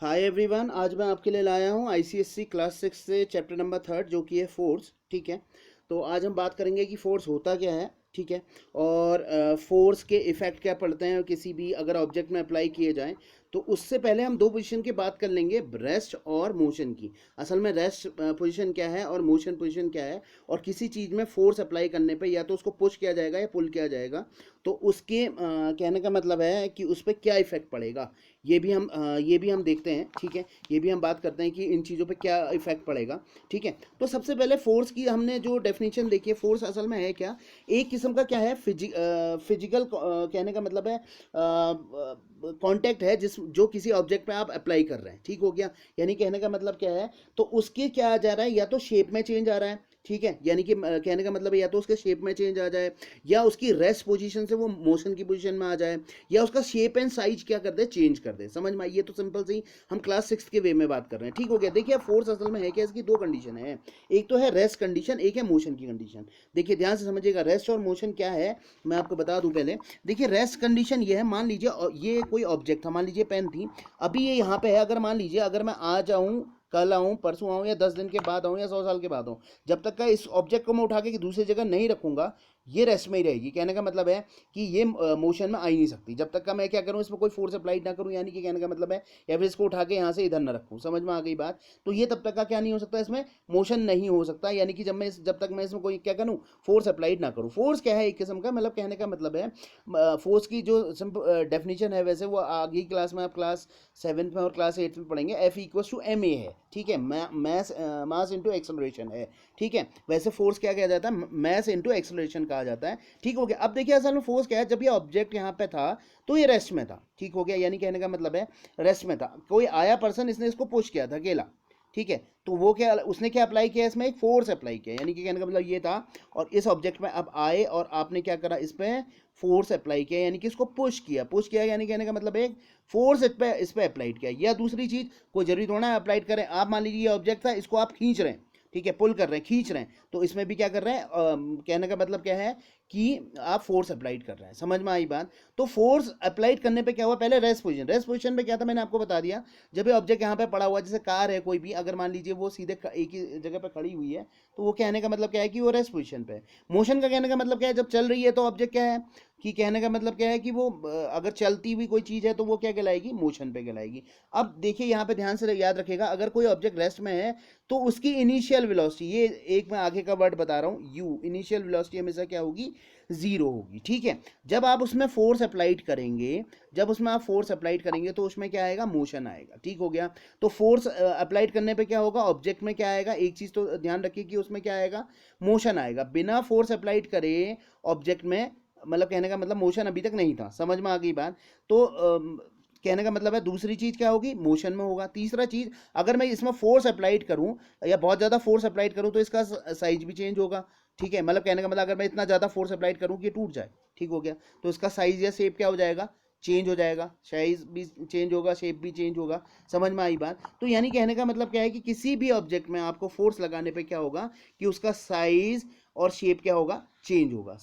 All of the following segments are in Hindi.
हाय एवरीवन, आज मैं आपके लिए लाया हूँ आईसीएससी क्लास 6 से चैप्टर नंबर 3 जो कि है फोर्स। ठीक है, तो आज हम बात करेंगे कि फोर्स होता क्या है। ठीक है, और फोर्स के इफ़ेक्ट क्या पड़ते हैं किसी भी अगर ऑब्जेक्ट में अप्लाई किए जाएं। तो उससे पहले हम दो पोजीशन की बात कर लेंगे, रेस्ट और मोशन की। असल में रेस्ट पोजीशन क्या है और मोशन पोजीशन क्या है, और किसी चीज़ में फोर्स अप्लाई करने पे या तो उसको पुश किया जाएगा या पुल किया जाएगा, तो उसके कहने का मतलब है कि उस पर क्या इफ़ेक्ट पड़ेगा, ये भी हम देखते हैं। ठीक है, ये भी हम बात करते हैं कि इन चीज़ों पे क्या इफेक्ट पड़ेगा। ठीक है, तो सबसे पहले फोर्स की हमने जो डेफिनेशन देखी है, फोर्स असल में है क्या, एक किस्म का क्या है, फिजिकल कहने का मतलब है कांटेक्ट है जिस जो किसी ऑब्जेक्ट पे आप अप्लाई कर रहे हैं। ठीक हो गया, यानी कहने का मतलब क्या है, तो उसके क्या आ जा रहा है, या तो शेप में चेंज आ रहा है। ठीक है, यानी कि कहने का मतलब है या तो उसके शेप में चेंज आ जाए, या उसकी रेस्ट पोजीशन से वो मोशन की पोजीशन में आ जाए, या उसका शेप एंड साइज क्या कर दे, चेंज कर दे। समझ में आई? ये तो सिंपल सी हम क्लास 6 के वे में बात कर रहे हैं। ठीक हो गया। देखिए फोर्स असल में है क्या, इसकी दो कंडीशन है, एक तो है रेस्ट कंडीशन, एक है मोशन की कंडीशन। देखिए ध्यान से समझिएगा, रेस्ट और मोशन क्या है मैं आपको बता दूं पहले। देखिए रेस्ट कंडीशन ये है, मान लीजिए ये कोई ऑब्जेक्ट था, मान लीजिए पेन थी, अभी ये यहाँ पे है। अगर मान लीजिए अगर मैं आ जाऊँ, कल आऊँ, परसों आऊँ, या 10 दिन के बाद आऊँ, या 100 साल के बाद आऊँ, जब तक का इस ऑब्जेक्ट को मैं उठा के दूसरी जगह नहीं रखूंगा, ये रेस्ट में ही रहेगी। कहने का मतलब है कि ये मोशन में आ ही नहीं सकती जब तक का मैं क्या करूँ, इसमें कोई फोर्स अप्लाई ना करूँ। यानी कि कहने का मतलब है, या फिर इसको उठा के यहाँ से इधर ना रखूँ। समझ में आ गई बात? तो ये तब तक का क्या नहीं हो सकता, इसमें मोशन नहीं हो सकता। यानी कि जब तक मैं इसमें कोई क्या करूँ, फोर्स अप्लाइड ना करूँ। फोर्स क्या है, एक किस्म का मतलब कहने का मतलब है, फोर्स की जो डेफिनेशन है, वैसे वो आगे क्लास में आप क्लास 7 में और क्लास 8 में पढ़ेंगे। F=ma है। ठीक है, मास इंटू एक्सेलरेशन है। ठीक है, वैसे फोर्स क्या किया जाता है, मैस इंटू एक्सेलरेशन कहा जाता है। ठीक हो गया। अब देखिए असल में फोर्स क्या है, जब ये ऑब्जेक्ट यहाँ पे था तो ये रेस्ट में था। ठीक हो गया, यानी कहने का मतलब है रेस्ट में था, कोई आया पर्सन, इसने इसको पुश किया था अकेला। ठीक है, तो वो क्या, उसने क्या अप्लाई किया, इसमें एक फोर्स अप्लाई किया, यानी कि कहने का मतलब ये था, और इस ऑब्जेक्ट में अब आए और आपने क्या करा, इस पर फोर्स अप्लाई किया, यानी कि इसको पुश किया, यानी कहने का मतलब एक फोर्स इस पे अप्लाइड किया। या दूसरी चीज, कोई जरूरी थोड़ा है अप्लाइड करें, आप मान लीजिए ये ऑब्जेक्ट था, इसको आप खींच रहे हैं। ठीक है, पुल कर रहे हैं, खींच रहे हैं, तो इसमें भी क्या कर रहे हैं, कहने का मतलब क्या है कि आप फोर्स अप्लाइड कर रहे हैं। समझ में आई बात? तो फोर्स अप्लाइड करने पे क्या हुआ, पहले रेस्ट पोजीशन पे क्या था, मैंने आपको बता दिया। जब ये ऑब्जेक्ट यहाँ पे पड़ा हुआ है, जैसे कार है कोई भी, अगर मान लीजिए वो सीधे एक ही जगह पे खड़ी हुई है, तो वो कहने का मतलब क्या है कि वो रेस्ट पोजीशन पे है। मोशन का कहने का मतलब क्या है, जब चल रही है तो ऑब्जेक्ट क्या है, कि कहने का मतलब क्या है कि वो अगर चलती हुई कोई चीज़ है तो वो क्या कहलाएगी, मोशन पे कहलाएगी। अब देखिए यहाँ पे ध्यान से याद रखिएगा, अगर कोई ऑब्जेक्ट रेस्ट में है तो उसकी इनिशियल वेलोसिटी, ये एक मैं आगे का वर्ड बता रहा हूँ, यू, इनिशियल वेलोसिटी हमेशा क्या होगी, जीरो होगी। ठीक है, जब आप उसमें फोर्स अप्लाइड करेंगे, तो उसमें क्या आएगा, मोशन आएगा। ठीक हो गया, तो फोर्स अप्लाइड करने पे क्या होगा, ऑब्जेक्ट में क्या आएगा, एक चीज़ तो ध्यान रखिए कि उसमें क्या आएगा, मोशन आएगा। बिना फोर्स अप्लाइड करे ऑब्जेक्ट में, मतलब कहने का मतलब मोशन अभी तक नहीं था। समझ में आ गई बात? तो कहने का मतलब है दूसरी चीज़ क्या होगी, मोशन में होगा। तीसरा चीज़, अगर मैं इसमें फोर्स अप्लाइड करूं या बहुत ज़्यादा फोर्स अप्लाइड करूं तो इसका साइज भी चेंज होगा। ठीक है, मतलब कहने का मतलब अगर मैं इतना ज़्यादा फोर्स अप्लाइड करूं कि ये टूट जाए, ठीक हो गया, तो इसका साइज या शेप क्या हो जाएगा, चेंज हो जाएगा, साइज भी चेंज होगा, शेप भी चेंज होगा। समझ में आई बात? तो यानी कहने का मतलब क्या है कि किसी भी ऑब्जेक्ट में आपको फोर्स लगाने पे क्या होगा कि उसका साइज और शेप क्या होगा, चेंज होगा।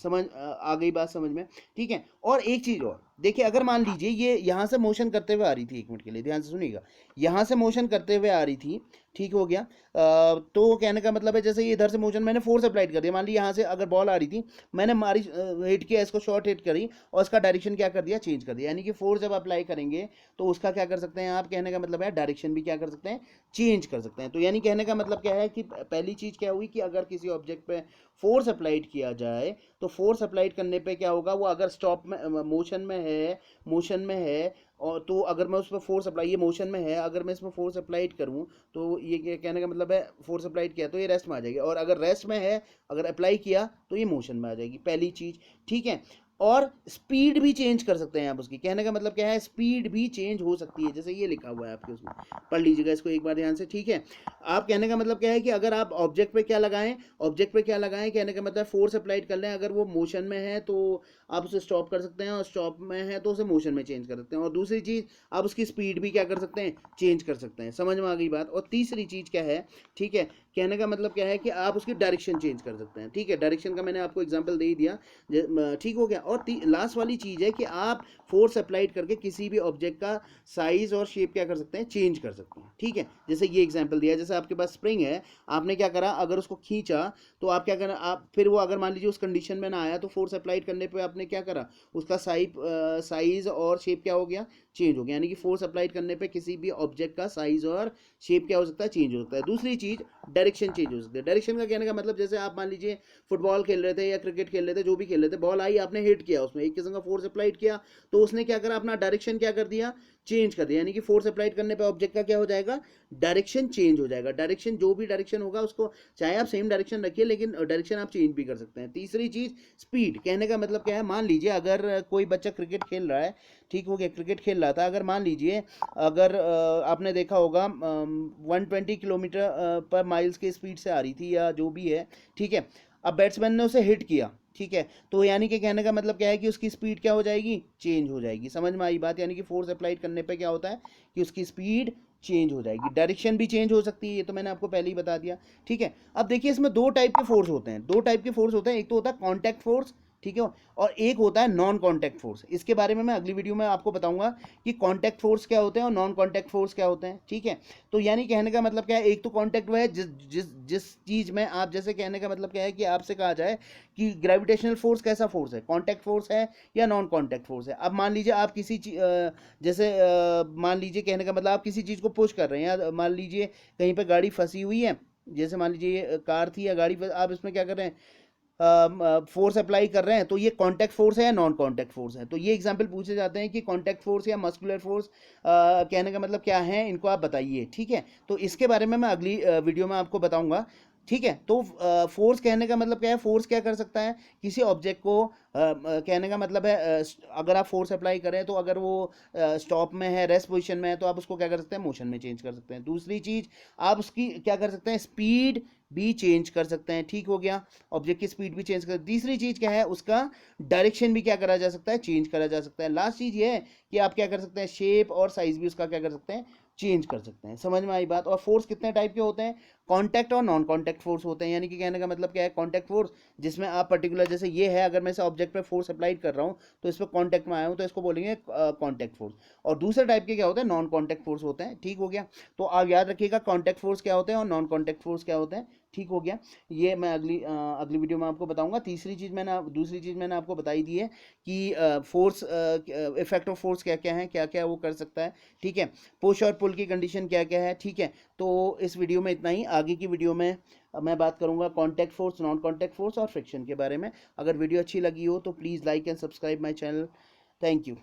आ गई बात समझ में? ठीक है, और एक चीज़ और देखिए, अगर मान लीजिए ये यहाँ से मोशन करते हुए आ रही थी, एक मिनट के लिए ध्यान से सुनिएगा, यहाँ से मोशन करते हुए आ रही थी। ठीक हो गया, तो कहने का मतलब है जैसे ये इधर से मोशन, मैंने फोर्स अप्लाइड कर दिया, मान ली यहाँ से अगर बॉल आ रही थी, मैंने मारी, हिट किया, इसको शॉर्ट हिट करी, और इसका डायरेक्शन क्या कर दिया, चेंज कर दिया। यानी कि फोर्स जब अप्लाई करेंगे तो उसका क्या कर सकते हैं आप, कहने का मतलब है डायरेक्शन भी क्या कर सकते हैं, चेंज कर सकते हैं। तो यानी कहने का मतलब क्या है कि पहली चीज़ क्या हुई कि अगर किसी ऑब्जेक्ट पे फोर्स अप्लाइड किया जाए, तो फोर्स अप्लाइड करने पे क्या होगा, वो अगर स्टॉप में, मोशन में है, और तो अगर मैं उस पर फोर्स अप्लाई, ये मोशन में है, अगर मैं इसमें फोर्स अप्लाइड करूँ, तो ये कहने का मतलब है फोर्स अप्लाइड किया तो ये रेस्ट में आ जाएगी, और अगर रेस्ट में है, अगर अप्लाई किया तो ये मोशन में आ जाएगी, पहली चीज़। ठीक है, और स्पीड भी चेंज कर सकते हैं आप उसकी। कहने का मतलब क्या है, स्पीड भी चेंज हो सकती है, जैसे ये लिखा हुआ है आपके उसमें, पढ़ लीजिएगा इसको एक बार ध्यान से। ठीक है, आप कहने का मतलब क्या है कि अगर आप ऑब्जेक्ट पे क्या लगाएं, कहने का मतलब फोर्स अप्लाइड कर लें, अगर वो मोशन में है तो आप उसे स्टॉप कर सकते हैं, और स्टॉप में है तो उसे मोशन में चेंज कर सकते हैं, और दूसरी चीज़, आप उसकी स्पीड भी क्या कर सकते हैं, चेंज कर सकते हैं। समझ में आ गई बात? और तीसरी चीज़ क्या है, ठीक है, कहने का मतलब क्या है कि आप उसकी डायरेक्शन चेंज कर सकते हैं। ठीक है, डायरेक्शन का मैंने आपको एग्जांपल दे ही दिया, ठीक हो गया। और लास्ट वाली चीज़ है कि आप फोर्स अप्लाइड करके किसी भी ऑब्जेक्ट का साइज और शेप क्या कर सकते हैं, चेंज कर सकते हैं। ठीक है, जैसे ये एग्जाम्पल दिया, जैसे आपके पास स्प्रिंग है, आपने क्या करा, अगर उसको खींचा तो आप क्या करा, आप फिर वो अगर मान लीजिए उस कंडीशन में ना आया तो फोर्स अप्लाइड करने पे आपने क्या करा, उसका साइज और शेप क्या हो गया, चेंज हो गया। यानी कि फोर्स अप्लाइड करने पे किसी भी ऑब्जेक्ट का साइज और शेप क्या हो सकता है, चेंज हो सकता है। दूसरी चीज डायरेक्शन चेंज हो सकती है। डायरेक्शन का कहने का मतलब जैसे आप मान लीजिए फुटबॉल खेल रहे थे या क्रिकेट खेल रहे थे, जो भी खेल रहे थे, बॉल आई, आपने हिट किया, उसमें एक किस्म का फोर्स अप्लाइड किया, तो उसने क्या करा, अपना डायरेक्शन क्या कर दिया, चेंज कर दिया। यानी कि फोर्स अप्लाइड करने पे ऑब्जेक्ट का क्या हो जाएगा, डायरेक्शन चेंज हो जाएगा। डायरेक्शन जो भी डायरेक्शन होगा उसको चाहे आप सेम डायरेक्शन रखिए, लेकिन डायरेक्शन आप चेंज भी कर सकते हैं। तीसरी चीज स्पीड, कहने का मतलब क्या है, मान लीजिए अगर कोई बच्चा क्रिकेट खेल रहा है, ठीक हो गया, क्रिकेट खेल रहा था, अगर मान लीजिए अगर आपने देखा होगा 120 किलोमीटर पर माइल्स की स्पीड से आ रही थी या जो भी है, ठीक है, अब बैट्समैन ने उसे हिट किया, ठीक है, तो यानी कि कहने का मतलब क्या है कि उसकी स्पीड क्या हो जाएगी, चेंज हो जाएगी। समझ में आई बात? यानी कि फोर्स अप्लाइड करने पे क्या होता है कि उसकी स्पीड चेंज हो जाएगी, डायरेक्शन भी चेंज हो सकती है, ये तो मैंने आपको पहले ही बता दिया। ठीक है, अब देखिए इसमें दो टाइप के फोर्स होते हैं, दो टाइप के फोर्स होते हैं, एक तो होता है कॉन्टैक्ट फोर्स, ठीक है, और एक होता है नॉन कॉन्टैक्ट फोर्स। इसके बारे में मैं अगली वीडियो में आपको बताऊंगा कि कॉन्टैक्ट फोर्स क्या होते हैं और नॉन कॉन्टैक्ट फोर्स क्या होते हैं। ठीक है, तो यानी कहने का मतलब क्या है, एक तो कॉन्टैक्ट वह है जिस जिस जिस चीज़ में आप, जैसे कहने का मतलब क्या है कि आपसे कहा जाए कि ग्रेविटेशनल फोर्स कैसा फोर्स है, कॉन्टैक्ट फोर्स है या नॉन कॉन्टैक्ट फोर्स है। अब मान लीजिए आप किसी जैसे मान लीजिए कहने का मतलब आप किसी चीज़ को पुश कर रहे हैं, या मान लीजिए कहीं पर गाड़ी फंसी हुई है, जैसे मान लीजिए ये कार थी या गाड़ी, आप इसमें क्या कर रहे हैं, फोर्स अप्लाई कर रहे हैं, तो ये कॉन्टैक्ट फोर्स है या नॉन कॉन्टैक्ट फोर्स है। तो ये एग्जांपल पूछे जाते हैं कि कॉन्टैक्ट फोर्स या मस्कुलर फोर्स कहने का मतलब क्या है, इनको आप बताइए। ठीक है, तो इसके बारे में मैं अगली वीडियो में आपको बताऊंगा। ठीक है, तो फोर्स कहने का मतलब क्या है, फोर्स क्या कर सकता है, किसी ऑब्जेक्ट को कहने का मतलब है अगर आप फोर्स अप्लाई करें तो अगर वो स्टॉप में है, रेस्ट पोजीशन में है, तो आप उसको क्या कर सकते हैं, मोशन में चेंज कर सकते हैं। दूसरी चीज, आप उसकी क्या कर सकते हैं, स्पीड भी चेंज कर सकते हैं। ठीक हो गया, ऑब्जेक्ट की स्पीड भी चेंज कर। तीसरी चीज क्या है, उसका डायरेक्शन भी क्या करा जा सकता है, चेंज करा जा सकता है। लास्ट चीज ये है कि आप क्या कर सकते हैं, शेप और साइज भी उसका क्या कर सकते हैं, चेंज कर सकते हैं। समझ में आई बात? और फोर्स कितने टाइप के होते हैं, कॉन्टैक्ट और नॉन कॉन्टैक्ट फोर्स होते हैं। यानी कि कहने का मतलब क्या है, कॉन्टैक्ट फोर्स जिसमें आप पर्टिकुलर, जैसे ये है, अगर मैं इस ऑब्जेक्ट पे फोर्स अप्लाइड कर रहा हूँ तो इस पर कॉन्टैक्ट में आया हूँ, तो इसको बोलेंगे कॉन्टैक्ट फोर्स। और दूसरे टाइप के क्या होते हैं, नॉन कॉन्टैक्ट फोर्स होते हैं। ठीक हो गया, तो आप याद रखिएगा कॉन्टैक्ट फोर्स क्या होते हैं और नॉन कॉन्टैक्ट फोर्स क्या होते हैं। ठीक हो गया, ये मैं अगली वीडियो में आपको बताऊंगा। दूसरी चीज़ मैंने आपको बताई दी है कि फोर्स, इफेक्ट ऑफ फोर्स क्या क्या है, क्या क्या वो कर सकता है। ठीक है, पुश और पुल की कंडीशन क्या क्या है। ठीक है, तो इस वीडियो में इतना ही। आगे की वीडियो में मैं बात करूंगा contact force, non contact force और फ्रिक्शन के बारे में। अगर वीडियो अच्छी लगी हो तो please like and subscribe my channel. Thank you.